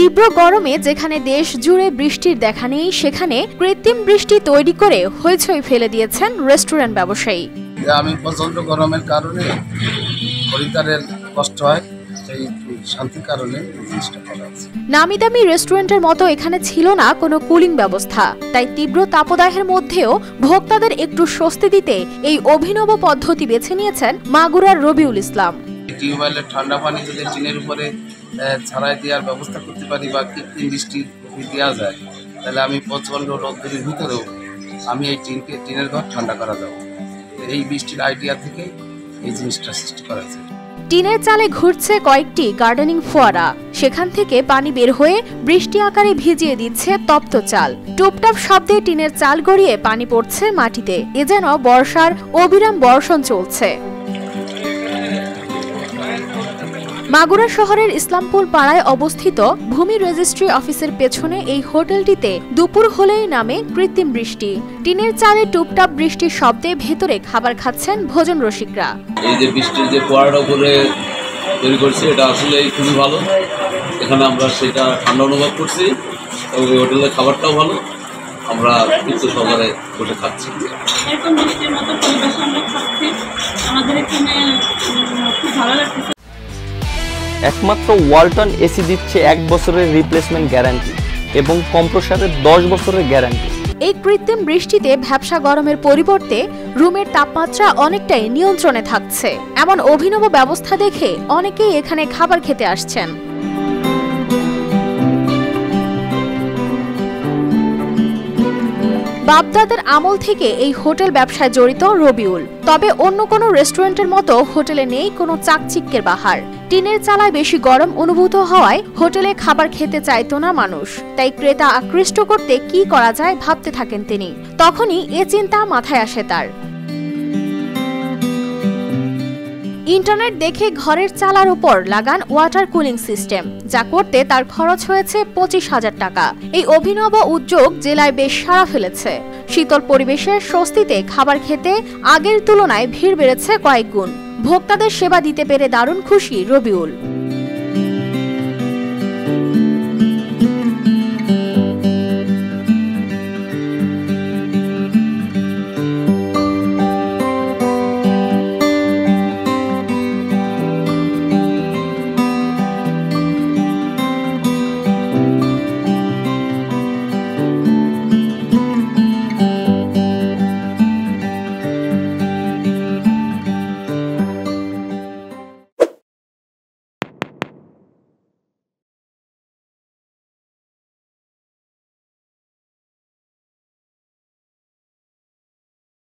তীব্র গরমে যেখানে দেশ জুড়ে বৃষ্টির দেখা নেই, সেখানে কৃত্রিম বৃষ্টি তৈরি করে হইচই ফেলে দিয়েছেন রেস্টুরেন্ট ব্যবসায়ী। আমি প্রচন্ড গরমের কারণে খরিদ্দারের কষ্ট হয়, সেই শান্তির কারণে জিনিসটা করা আছে। নামি দামি রেস্টুরেন্টের মতো এখানে ছিল না কোনো কুলিং ব্যবস্থা, তাই তীব্র তাপদাহের মধ্যেও ভোক্তাদের একটু স্বস্তি দিতে এই অভিনব পদ্ধতি বেছে নিয়েছেন মাগুরার রবিউল ইসলাম। টিউবওয়েলের ঠান্ডা পানি যদি টিনের উপরে ছাড়াই দেওয়ার ব্যবস্থা করতে পারি বা কৃত্রিম বৃষ্টি দেওয়া যায়, তাহলে আমি প্রচণ্ড রোদ্দুরের ভিতরেও আমি এই টিনের ঘর ঠান্ডা করা যাবো। এই বৃষ্টির আইডিয়া থেকে এই জিনিসটা সৃষ্টি করা হয়েছে। টিনের চালে ঘুরছে কয়েকটি গার্ডেনিং ফোয়ারা, সেখান থেকে পানি বের হয়ে বৃষ্টি আকারে ভিজিয়ে দিচ্ছে তপ্ত চাল। টুপটাপ শব্দে টিনের চাল গড়িয়ে পানি পড়ছে মাটিতে, এ যেন বর্ষার অবিরাম বর্ষণ চলছে। মাগুরা শহরের ইসলামপুর পাড়ায় অবস্থিত ভূমি রেজিস্ট্রি অফিসের পেছনে এই হোটেলটিতে দুপুর হলেই নামে কৃত্রিম বৃষ্টি। টিনের চালে টুপটাপ বৃষ্টির শব্দে ভেতরে খাবার খাচ্ছেন ভোজন রসিকরা। এই যে বৃষ্টির যে ফোয়ারাটা উপরে তৈরি করছে, এটা আসলে খুবই ভালো। এখানে আমরা সেটা ঠান্ডা অনুভব করছি এবং এই হোটেলের খাবারটাও ভালো, আমরা তৃপ্ত সহকারে বসে খাচ্ছি। এরকম বৃষ্টির মতো পরিবেশ আমরা খাচ্ছি, আমাদের এখানে খুব ভালো লাগছে। একমাত্র ওয়ালটন এসি দিচ্ছে 1 বছরের রিপ্লেসমেন্ট গ্যারান্টি এবং কম্প্রেসরের 10 বছরের গ্যারান্টি। এই কৃত্রিম বৃষ্টিতে ভ্যাপসা গরমের পরিবর্তে রুমের তাপমাত্রা অনেকটাই নিয়ন্ত্রণে থাকছে। এমন অভিনব ব্যবস্থা দেখে অনেকেই এখানে খাবার খেতে আসছেন। বাপদাদার আমল থেকে এই হোটেল ব্যবসায় জড়িত রবিউল। তবে অন্য কোনো রেস্টুরেন্টের মতো হোটেলে নেই কোনো চাকচিক্যের বাহার। টিনের চালায় বেশি গরম অনুভূত হওয়ায় হোটেলে খাবার খেতে চাইতো না মানুষ, তাই ক্রেতা আকৃষ্ট করতে কি করা যায় ভাবতে থাকেন তিনি। তখনই এ চিন্তা মাথায় আসে তার। ইন্টারনেট দেখে ঘরের চালার উপর লাগান ওয়াটার কুলিং সিস্টেম, যা করতে তার খরচ হয়েছে 25,000 টাকা। এই অভিনব উদ্যোগ জেলায় বেশ সাড়া ফেলেছে। শীতল পরিবেশের স্বস্তিতে খাবার খেতে আগের তুলনায় ভিড় বেড়েছে কয়েক গুণ। ভোক্তাদের সেবা দিতে পেরে দারুণ খুশি রবিউল।